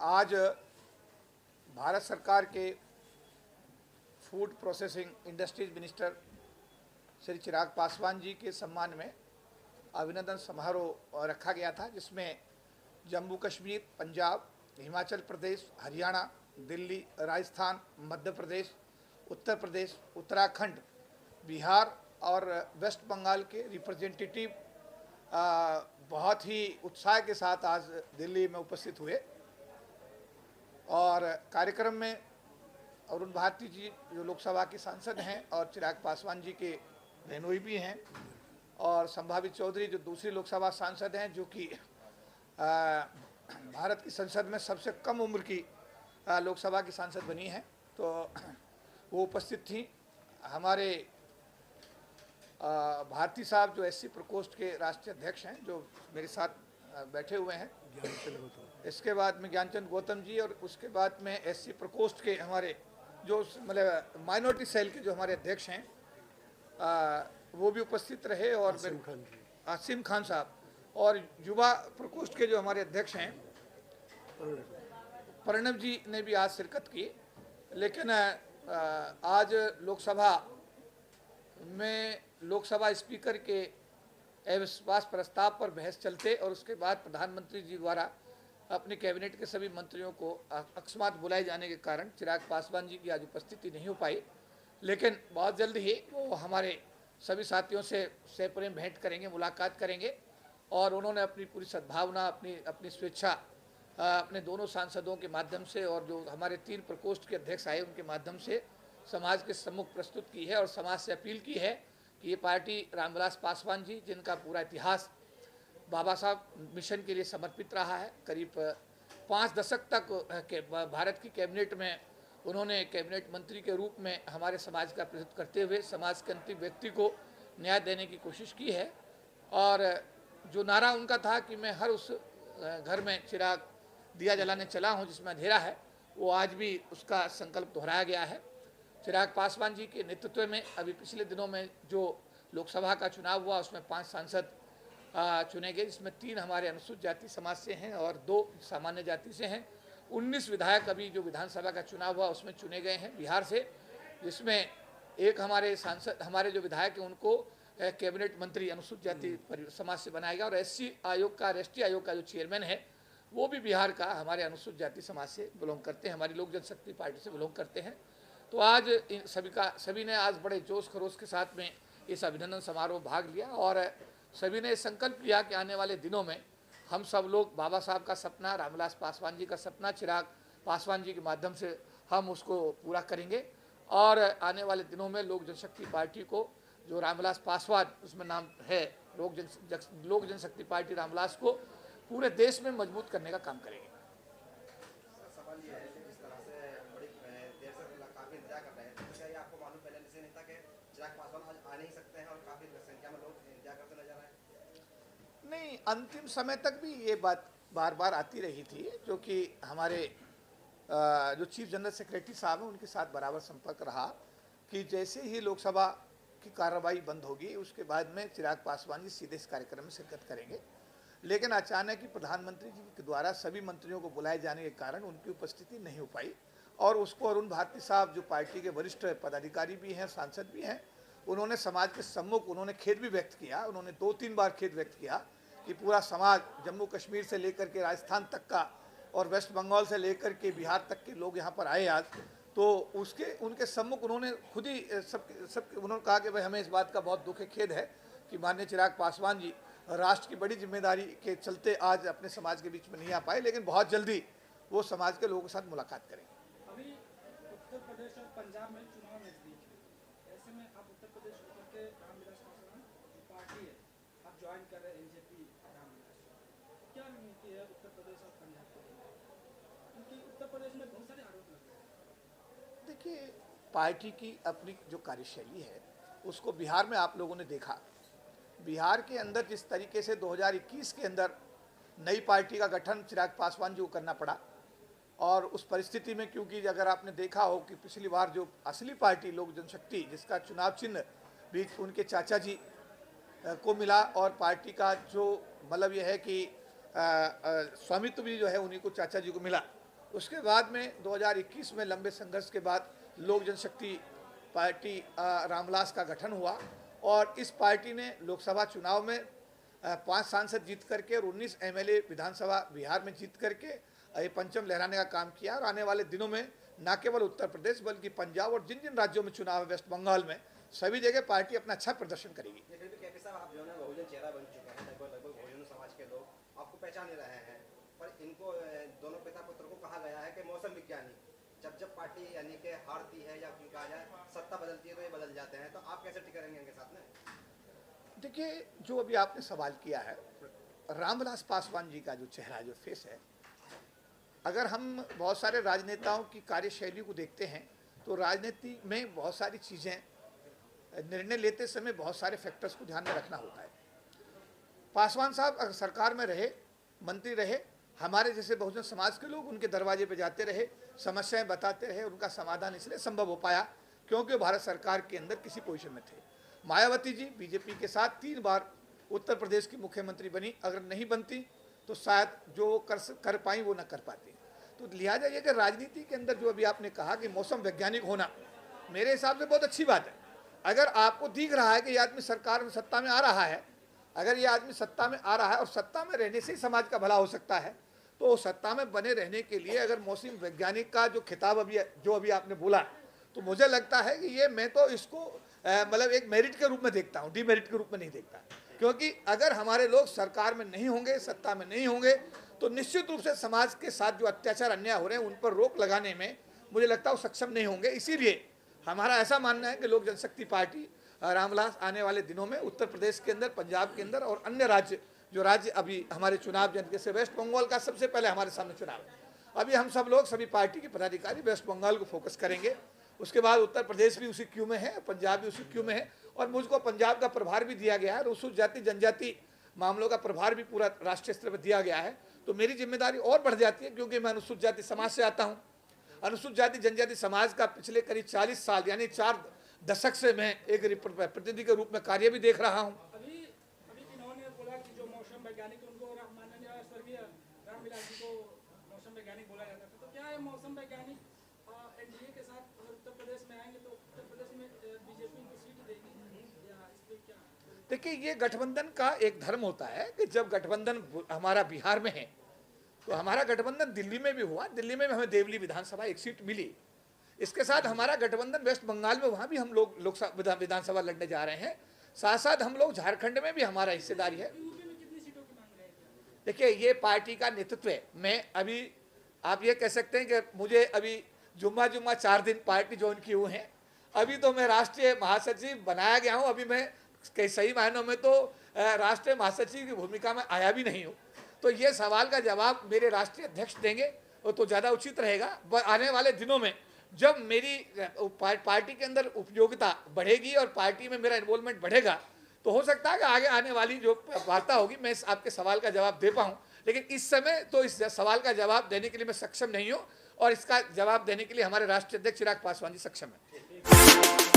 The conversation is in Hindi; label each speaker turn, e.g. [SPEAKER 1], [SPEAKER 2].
[SPEAKER 1] आज भारत सरकार के food processing industries minister Shri Chirag Paswan ji के सम्मान में अभिनंदन समारोह रखा गया था, जिसमें जम्मू कश्मीर, पंजाब, हिमाचल प्रदेश, हरियाणा, दिल्ली, राजस्थान, मध्य प्रदेश, उत्तर प्रदेश, उत्तराखंड, बिहार और वेस्ट बंगाल के रिप्रेजेंटेटिव बहुत ही उत्साह के साथ आज दिल्ली में उपस्थित हुए। और कार्यक्रम में अरुण भारती जी जो लोकसभा के सांसद हैं और चिराग पासवान जी के बहनोई भी हैं, और संभावित चौधरी जो दूसरी लोकसभा सांसद हैं, जो कि भारत की संसद में सबसे कम उम्र की लोकसभा की सांसद बनी हैं, तो वो उपस्थित थी। हमारे भारती साहब जो एससी प्रकोष्ठ के राष्ट्रीय अध्यक्ष हैं, जो मेरे साथ बैठे हुए हैं। इसके बाद में ज्ञानचंद गौतम जी, और उसके बाद में एससी प्रकोष्ठ के हमारे जो मतलब माइनॉरिटी सेल के जो हमारे अध्यक्ष हैं वो भी उपस्थित रहे, और आसिम खान साहब, और युवा प्रकोष्ठ के जो हमारे अध्यक्ष हैं प्रणव जी ने भी आज शिरकत की। लेकिन आज लोकसभा में लोकसभा स्पीकर के अविश्वास प्रस्ताव पर बहस चलते और उसके बाद प्रधानमंत्री जी द्वारा अपने कैबिनेट के सभी मंत्रियों को अकस्मात बुलाए जाने के कारण चिराग पासवान जी की आज उपस्थिति नहीं हो पाई। लेकिन बहुत जल्द ही वो हमारे सभी साथियों से प्रेम भेंट करेंगे, मुलाकात करेंगे, और उन्होंने अपनी पूरी सद्भावना, अपनी स्वेच्छा अपने दोनों सांसदों के माध्यम से और जो हमारे 3 प्रकोष्ठ के अध्यक्ष आए उनके माध्यम से समाज के सम्मुख प्रस्तुत की है, और समाज से अपील की है कि ये पार्टी रामविलास पासवान जी, जिनका पूरा इतिहास बाबा साहब मिशन के लिए समर्पित रहा है, करीब 5 दशक तक भारत की कैबिनेट में उन्होंने कैबिनेट मंत्री के रूप में हमारे समाज का प्रतिनिधित्व करते हुए समाज के अंतिम व्यक्ति को न्याय देने की कोशिश की है। और जो नारा उनका था कि मैं हर उस घर में चिराग दिया जलाने चला हूं जिसमें अंधेरा है, वो आज भी उसका संकल्प दोहराया गया है। चिराग पासवान जी के नेतृत्व में अभी पिछले दिनों में जो लोकसभा का चुनाव हुआ उसमें 5 सांसद चुने गए, जिसमें 3 हमारे अनुसूचित जाति समाज से हैं और 2 सामान्य जाति से हैं। 19 विधायक अभी जो विधानसभा का चुनाव हुआ उसमें चुने गए हैं बिहार से, जिसमें एक हमारे सांसद, हमारे जो विधायक हैं उनको कैबिनेट मंत्री अनुसूचित जाति समाज से बनाया गया, और एससी आयोग का, राष्ट्रीय आयोग का जो चेयरमैन है वो भी बिहार का हमारे अनुसूचित जाति समाज से बिलोंग करते हैं, हमारी लोक जनशक्ति पार्टी से बिलोंग करते हैं। तो आज सभी ने आज बड़े जोश खरोश के साथ में इस अभिनंदन समारोह भाग लिया, और सभी ने संकल्प लिया कि आने वाले दिनों में हम सब लोग बाबा साहब का सपना, रामविलास पासवान जी का सपना, चिराग पासवान जी के माध्यम से हम उसको पूरा करेंगे। और आने वाले दिनों में लोक जनशक्ति पार्टी को, जो रामविलास पासवान उसमें नाम है, लोक जनशक्ति पार्टी रामविलास को पूरे देश में मजबूत करने का काम करेंगे।
[SPEAKER 2] सवाल ये है, जिस तरह से बड़ी देर से काफी इंतजार कर रहे हैं, तो क्या ये आपको मालूम पहले से नहीं था कि चिराग पासवान आज आ नहीं सकते हैं और काफी संख्या में लोग इंतजार करते नजर आए?
[SPEAKER 1] नहीं, अंतिम समय तक भी ये बात बार बार आती रही थी, जो कि हमारे जो चीफ जनरल सेक्रेटरी साहब हैं उनके साथ बराबर संपर्क रहा कि जैसे ही लोकसभा की कार्रवाई बंद होगी उसके बाद में चिराग पासवान जी सीधे इस कार्यक्रम में शिरकत करेंगे। लेकिन अचानक ही प्रधानमंत्री जी के द्वारा सभी मंत्रियों को बुलाए जाने के कारण उनकी उपस्थिति नहीं हो पाई, और उसको अरुण भारती साहब जो पार्टी के वरिष्ठ पदाधिकारी भी हैं, सांसद भी हैं, उन्होंने समाज के सम्मुख उन्होंने खेद भी व्यक्त किया। उन्होंने 2-3 बार खेद व्यक्त किया कि पूरा समाज जम्मू कश्मीर से लेकर के राजस्थान तक का और वेस्ट बंगाल से लेकर के बिहार तक के लोग यहाँ पर आए आज, तो उनके सम्मुख उन्होंने खुद ही सब उन्होंने कहा कि भाई हमें इस बात का बहुत दुख है, खेद है कि माननीय चिराग पासवान जी राष्ट्र की बड़ी जिम्मेदारी के चलते आज अपने समाज के बीच में नहीं आ पाए, लेकिन बहुत जल्दी वो समाज के लोगों के साथ मुलाकात करेंगे।
[SPEAKER 3] अभी उत्तर प्रदेश और पंजाब में चुनाव नजदीक है, ऐसे में आप उत्तर प्रदेश के रामविलास पासवान पार्टी है, आप ज्वाइन कर रहे हैं एनजेपी रामविलास, क्या रणनीति है उत्तर प्रदेश और पंजाब के लिए? क्योंकि उत्तर प्रदेश में बहुत सारे आरोप लग रहे हैं।
[SPEAKER 1] देखिए, पार्टी की अपनी जो कार्यशैली है उसको बिहार में आप लोगों ने देखा। बिहार के अंदर जिस तरीके से 2021 के अंदर नई पार्टी का गठन चिराग पासवान जी को करना पड़ा, और उस परिस्थिति में क्योंकि अगर आपने देखा हो कि पिछली बार जो असली पार्टी लोक जनशक्ति, जिसका चुनाव चिन्ह भी उनके चाचा जी को मिला, और पार्टी का जो मतलब यह है कि स्वामित्व भी जो है उन्हीं को चाचा जी को मिला, उसके बाद में 2021 में लंबे संघर्ष के बाद लोक जनशक्ति पार्टी रामविलास का गठन हुआ और इस पार्टी ने लोकसभा चुनाव में 5 सांसद जीत करके और 19 एमएलए विधानसभा बिहार में जीत करके ये परचम लहराने का काम किया। और आने वाले दिनों में न केवल उत्तर प्रदेश बल्कि पंजाब और जिन जिन राज्यों में चुनाव है, वेस्ट बंगाल में, सभी जगह पार्टी अपना अच्छा प्रदर्शन करेगी।
[SPEAKER 2] फिर भी केपी साहब, आप जो है बहुजन चेहरा बन चुके हैं, लगभग बहुजन समाज के लोग आपको पहचान नहीं रहे हैं, पर इनको दोनों पिता पुत्र को कहा गया है कि मौसम विज्ञानी, जब जब पार्टी यानी कि हारती है या क्यों कहा जाए सत्ता बदलती है तो ये बदल जाते हैं, तो आप कैसे टिके रहेंगे इनके साथ में?
[SPEAKER 1] देखिए, जो अभी आपने सवाल किया है, रामविलास पासवान जी का जो चेहरा, जो फेस है, अगर हम बहुत सारे राजनेताओं की कार्यशैली को देखते हैं तो राजनीति में बहुत सारी चीज़ें, निर्णय लेते समय बहुत सारे फैक्टर्स को ध्यान में रखना होता है। पासवान साहब अगर सरकार में रहे, मंत्री रहे, हमारे जैसे बहुजन समाज के लोग उनके दरवाजे पे जाते रहे, समस्याएं बताते रहे, उनका समाधान इसलिए संभव हो पाया क्योंकि भारत सरकार के अंदर किसी पोजीशन में थे। मायावती जी बीजेपी के साथ 3 बार उत्तर प्रदेश की मुख्यमंत्री बनी, अगर नहीं बनती तो शायद जो कर पाई वो न कर पाती। तो लिहाजा ये कि राजनीति के अंदर जो अभी आपने कहा कि मौसम वैज्ञानिक होना, मेरे हिसाब से बहुत अच्छी बात है। अगर आपको दिख रहा है कि ये आदमी सरकार में सत्ता में आ रहा है, अगर ये आदमी सत्ता में आ रहा है और सत्ता में रहने से ही समाज का भला हो सकता है, तो सत्ता में बने रहने के लिए अगर मौसम वैज्ञानिक का जो खिताब अभी आपने बोला, तो मुझे लगता है कि ये, मैं तो इसको मतलब एक मेरिट के रूप में देखता हूँ, डीमेरिट के रूप में नहीं देखता। क्योंकि अगर हमारे लोग सरकार में नहीं होंगे, सत्ता में नहीं होंगे, तो निश्चित रूप से समाज के साथ जो अत्याचार अन्याय हो रहे हैं उन पर रोक लगाने में मुझे लगता है वो सक्षम नहीं होंगे। इसीलिए हमारा ऐसा मानना है कि लोक जनशक्ति पार्टी रामविलास आने वाले दिनों में उत्तर प्रदेश के अंदर, पंजाब के अंदर और अन्य राज्य अभी हमारे चुनाव, जैसे वेस्ट बंगाल का सबसे पहले हमारे सामने चुनाव है, अभी हम सब लोग, सभी पार्टी के पदाधिकारी वेस्ट बंगाल को फोकस करेंगे। उसके बाद उत्तर प्रदेश भी उसी क्यू में है, पंजाब भी उसी क्यू में है और मुझको पंजाब का प्रभार भी दिया गया है, अनुसूचित जाति जनजाति मामलों का प्रभार भी पूरा राष्ट्रीय स्तर पर दिया गया है। तो मेरी जिम्मेदारी और बढ़ जाती है क्योंकि मैं अनुसूचित जाति समाज से आता हूँ। अनुसूचित जाति जनजाति समाज का पिछले करीब 40 साल यानी 4 दशक से मैं एक प्रतिनिधि के रूप में कार्य भी देख रहा हूँ।
[SPEAKER 3] अभी इन्होंने बोला कि जो मौसम वैज्ञानिक, उनको माननीय स्वर्गीय रामविलास जी को मौसम वैज्ञानिक बोला जाता था, तो क्या है मौसम वैज्ञानिक एनडीए के साथ अगर उत्तर प्रदेश में आएंगे तो उत्तर प्रदेश में बीजेपी को सीट देगी या इस पे क्या?
[SPEAKER 1] देखिए, ये गठबंधन का एक धर्म होता है कि जब गठबंधन हमारा बिहार में है तो हमारा गठबंधन दिल्ली में भी हुआ, दिल्ली में भी हमें देवली विधानसभा 1 सीट मिली। इसके साथ हमारा गठबंधन वेस्ट बंगाल में, वहाँ भी हम लोग लोकसभा विधानसभा लड़ने जा रहे हैं। साथ साथ हम लोग झारखंड में भी हमारा हिस्सेदारी है।
[SPEAKER 3] यूपी में कितनी सीटों की मांग रहे हैं?
[SPEAKER 1] देखिए, ये पार्टी का नेतृत्व है। मैं अभी, आप ये कह सकते हैं कि मुझे अभी जुम्मा 4 दिन पार्टी ज्वाइन किए हुए हैं। अभी तो मैं राष्ट्रीय महासचिव बनाया गया हूँ, अभी मैं कई सही मायनों में तो राष्ट्रीय महासचिव की भूमिका में आया भी नहीं हूँ। तो ये सवाल का जवाब मेरे राष्ट्रीय अध्यक्ष देंगे, वो तो ज़्यादा उचित रहेगा। आने वाले दिनों में जब मेरी पार्टी के अंदर उपयोगिता बढ़ेगी और पार्टी में मेरा इन्वॉल्वमेंट बढ़ेगा, तो हो सकता है कि आगे आने वाली जो वार्ता होगी मैं आपके सवाल का जवाब दे पाऊँ। लेकिन इस समय तो इस सवाल का जवाब देने के लिए मैं सक्षम नहीं हूँ और इसका जवाब देने के लिए हमारे राष्ट्रीय अध्यक्ष चिराग पासवान जी सक्षम है।